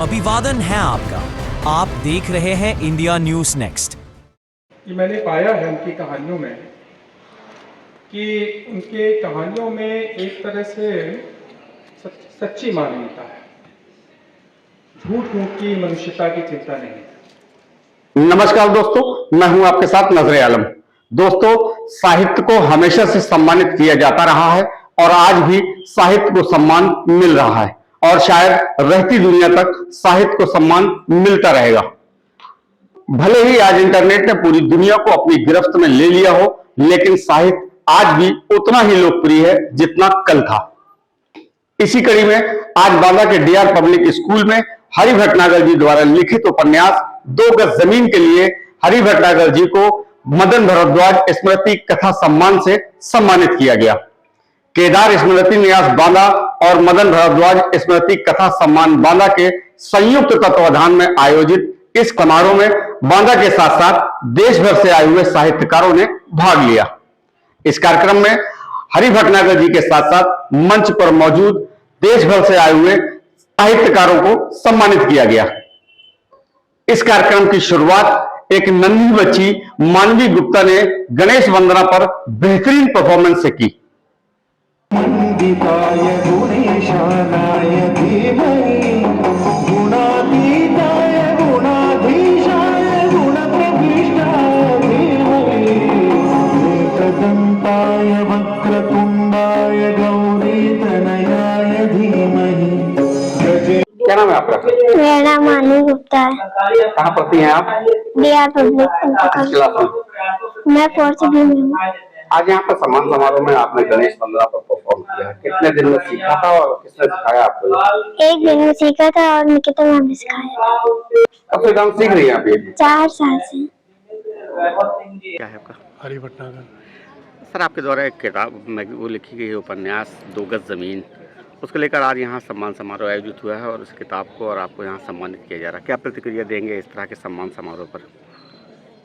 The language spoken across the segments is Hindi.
अभिवादन है आपका। आप देख रहे हैं इंडिया न्यूज नेक्स्ट। कि मैंने पाया है उनकी कहानियों में कि उनके कहानियों में एक तरह से सच्ची मानवीयता है, झूठ मूठ की मनुष्यता की चिंता नहीं है। नमस्कार दोस्तों, मैं हूं आपके साथ नजरे आलम। दोस्तों, साहित्य को हमेशा से सम्मानित किया जाता रहा है और आज भी साहित्य को सम्मान मिल रहा है और शायद रहती दुनिया तक साहित्य को सम्मान मिलता रहेगा। भले ही आज इंटरनेट ने पूरी दुनिया को अपनी गिरफ्त में ले लिया हो, लेकिन साहित्य आज भी उतना ही लोकप्रिय है जितना कल था। इसी कड़ी में आज बांदा के डीआर पब्लिक स्कूल में हरि भटनागर जी द्वारा लिखित उपन्यास 2 गज जमीन के लिए हरि भटनागर जी को मदन भारद्वाज स्मृति कथा सम्मान से सम्मानित किया गया। केदार स्मृति न्यास बांदा और मदन भारद्वाज स्मृति कथा सम्मान बांदा के संयुक्त तत्वाधान में आयोजित इस समारोह में बांदा के साथ साथ देश भर से आए हुए साहित्यकारों ने भाग लिया। इस कार्यक्रम में हरि भटनागर जी के साथ साथ मंच पर मौजूद देश भर से आए हुए साहित्यकारों को सम्मानित किया गया। इस कार्यक्रम की शुरुआत एक नन्ही बच्ची मानवी गुप्ता ने गणेश वंदना पर बेहतरीन परफॉर्मेंस से की। मंदिताय गुणेशानाय धीमहि गुणातीताय गुणाधीशाय गुणप्रविष्टाय धीमहि एकदन्ताय वक्रतुण्डाय गौरीतनयाय धीमहि। क्या नाम है आपका? मेरा नाम मानवी गुप्ता है। कहाँ पढ़ती हैं आप? डीआर पब्लिक किस क्लास में? मैं 4th बी में हूँ। आज यहाँ पर सम्मान समारोह में आपने गणेश वंदना पर परफॉर्म किया है। कितने दिन में सीखा था और किसने सिखाया आपको? 1 दिन में सीखा था और निकिता मैम ने सिखाया। कब से डांस सीख रही हैं आप? ये 4 साल से। क्या है आपका? हरि भटनागर। सर, आपके द्वारा एक किताब में वो लिखी गई उपन्यास 2 गज जमीन, उसको लेकर आज यहाँ सम्मान समारोह आयोजित हुआ है और उस किताब को और आपको यहाँ सम्मानित किया जा रहा है। क्या प्रतिक्रिया देंगे इस तरह के सम्मान समारोह पर?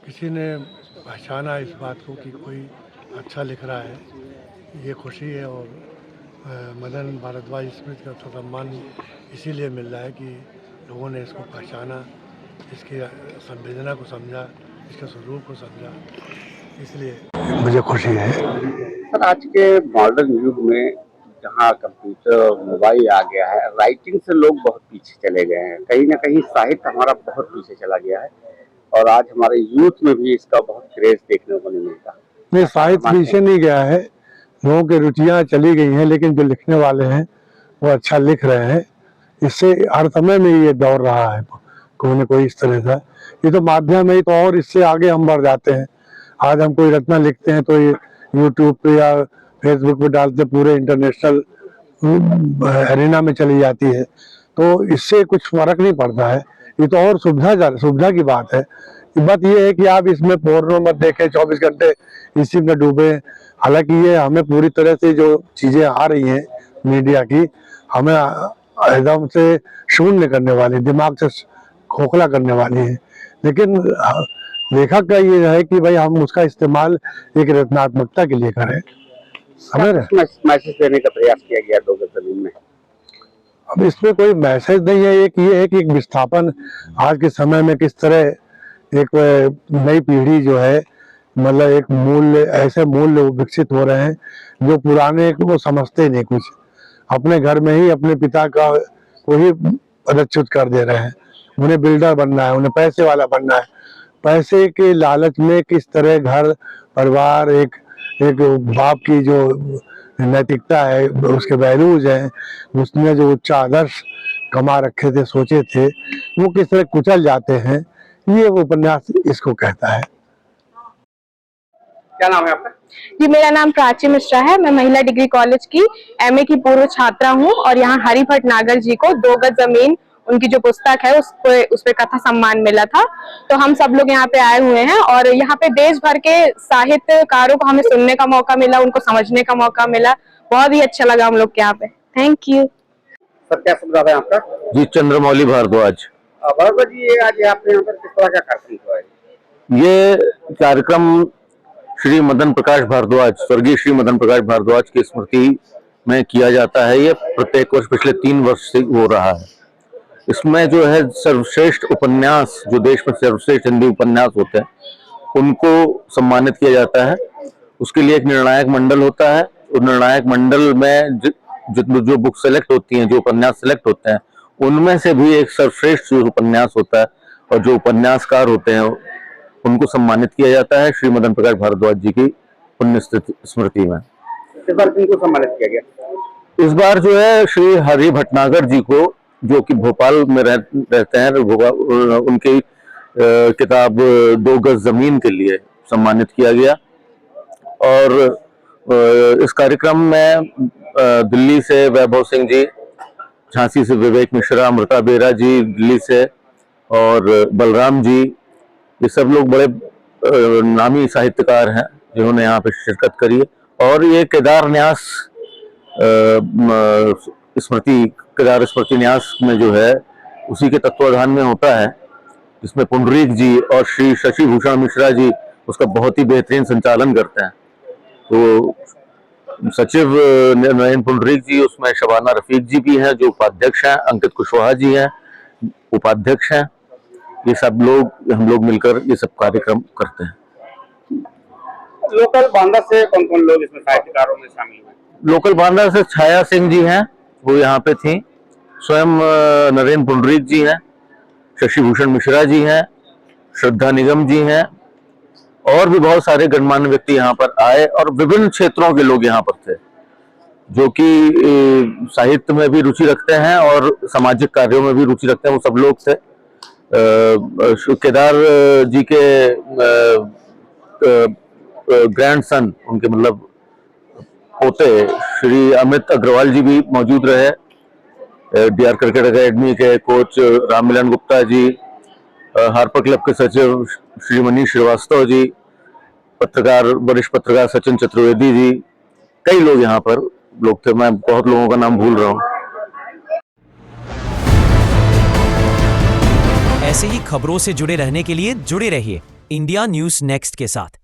किसी ने पहचाना इस बात को कि कोई अच्छा लिख रहा है, ये खुशी है। और मदन भारद्वाज स्मृति का सम्मान इसीलिए मिल रहा है कि लोगों ने इसको पहचाना, इसकी संवेदना को समझा, इसके स्वरूप को समझा, इसलिए मुझे खुशी है। सर, आज के मॉडर्न युग में जहाँ कंप्यूटर मोबाइल आ गया है, राइटिंग से लोग बहुत पीछे चले गए हैं। कहीं ना कहीं साहित्य हमारा बहुत पीछे चला गया है और आज हमारे यूथ में भी इसका बहुत क्रेज देखने को नहीं मिलता। नहीं, साहित्य पीछे नहीं गया है, लोगों की रुचियाँ चली गई हैं, लेकिन जो लिखने वाले हैं वो अच्छा लिख रहे हैं। इससे हर समय में ये दौड़ रहा है कोई न कोई इस तरह का। ये तो माध्यम है, तो और इससे आगे हम बढ़ जाते हैं। आज हम कोई रचना लिखते हैं तो ये यूट्यूब पे या फेसबुक पे डालते, पूरे इंटरनेशनल एरिना में चली जाती है, तो इससे कुछ फर्क नहीं पड़ता है। ये तो और सुविधा की बात है। बात ये है कि आप इसमें पोर्नो मत देखें, 24 घंटे इसी में डूबे। हालांकि ये हमें पूरी तरह से जो चीजें आ रही हैं मीडिया की, हमें एकदम से शून्य करने वाली, दिमाग से खोखला करने वाली है। लेकिन लेखक का ये है कि भाई हम उसका इस्तेमाल एक रचनात्मकता के लिए करें। मैसेज देने का प्रयास किया गया 2 गज जमीन में। अब इसमें कोई मैसेज नहीं है, एक ये है कि एक विस्थापन आज के समय में किस तरह एक नई पीढ़ी जो है, मतलब एक मूल्य, ऐसे मूल्य विकसित हो रहे हैं जो पुराने को समझते नहीं, कुछ अपने घर में ही अपने पिता का को ही पदच्युत कर दे रहे हैं। उन्हें बिल्डर बनना है, उन्हें पैसे वाला बनना है। पैसे के लालच में किस तरह घर परिवार, एक बाप की जो नैतिकता है, उसके वैल्यूज हैं, उसने जो उच्च आदर्श कमा रखे थे, सोचे थे, वो किस तरह कुचल जाते हैं, ये उपन्यास इसको कहता है। क्या नाम है आपका? जी, मेरा नाम प्राची मिश्रा है। मैं महिला डिग्री कॉलेज की एमए की पूर्व छात्रा हूँ और यहाँ हरि भटनागर जी को 2 गज जमीन, उनकी जो पुस्तक है उस पे कथा सम्मान मिला था। तो हम सब लोग यहाँ पे आए हुए हैं और यहाँ पे देश भर के साहित्यकारों को हमें सुनने का मौका मिला, उनको समझने का मौका मिला। बहुत ही अच्छा लगा हम लोग के यहाँ पे। Thank you. सर, क्या सुविधा है आपका? जी, चंद्रमौली भारद्वाज। भारद्वाज जी, ये आज आपने यहाँ पर किस तरह का कार्यक्रम हुआ है? ये कार्यक्रम श्री मदन प्रकाश भारद्वाज, स्वर्गीय श्री मदन प्रकाश भारद्वाज की स्मृति में किया जाता है। ये प्रत्येक वर्ष पिछले 3 वर्ष से हो रहा है। इसमें जो है सर्वश्रेष्ठ उपन्यास, जो देश में सर्वश्रेष्ठ हिंदी उपन्यास होते हैं, उनको सम्मानित किया जाता है। उसके लिए एक निर्णायक मंडल होता है। उस निर्णायक मंडल में जो बुक सेलेक्ट होती हैं, जो उपन्यास सेलेक्ट होते हैं, उनमें से भी एक सर्वश्रेष्ठ जो उपन्यास होता है और जो उपन्यासकार होते हैं उनको सम्मानित किया जाता है श्री मदन प्रकाश भारद्वाज जी की पुण्य स्मृति में। इस बार किनको सम्मानित किया गया? इस बार जो है श्री हरि भटनागर जी को, जो कि भोपाल में रहते हैं, उनकी किताब 2 गज जमीन के लिए सम्मानित किया गया। और इस कार्यक्रम में दिल्ली से वैभव सिंह जी, झांसी से विवेक मिश्रा, अमृता बेरा जी दिल्ली से, और बलराम जी, ये सब लोग बड़े नामी साहित्यकार हैं जिन्होंने यहाँ पे शिरकत करी है। और ये केदार स्मृति न्यास में जो है उसी के तत्वाधान में होता है, जिसमें पुंडरीक जी और श्री शशि भूषण मिश्रा जी उसका बहुत ही बेहतरीन संचालन करते हैं। तो सचिव नयन पुंडरीक जी, उसमें शबाना रफीक जी भी हैं जो उपाध्यक्ष हैं, अंकित कुशवाहा जी हैं उपाध्यक्ष हैं। ये सब लोग, हम लोग मिलकर ये सब कार्यक्रम करते हैं। लोकल बांदा से कौन कौन लोग इसमें साहित्यकारों में शामिल हुए? लोकल बांदा से छाया सिंह जी हैं, वो यहाँ पे थी। स्वयं नरेंद्र पुंडरीक जी हैं, शशि भूषण मिश्रा जी हैं, श्रद्धा निगम जी हैं, और भी बहुत सारे गणमान्य व्यक्ति यहाँ पर आए। और विभिन्न क्षेत्रों के लोग यहाँ पर थे जो कि साहित्य में भी रुचि रखते हैं और सामाजिक कार्यों में भी रुचि रखते हैं, वो सब लोग थे। केदार जी के ग्रैंडसन, उनके मतलब पोते श्री अमित अग्रवाल जी भी मौजूद रहे। डीआर क्रिकेट एकेडमी के coach Rammilan Gupta ji, Harper club के सचिव श्री मनीष श्रीवास्तव जी, वरिष्ठ पत्रकार सचिन चतुर्वेदी जी, कई लोग यहाँ पर लोग थे। मैं बहुत लोगों का नाम भूल रहा हूँ। ऐसे ही खबरों से जुड़े रहने के लिए जुड़े रहिए इंडिया न्यूज़ नेक्स्ट के साथ।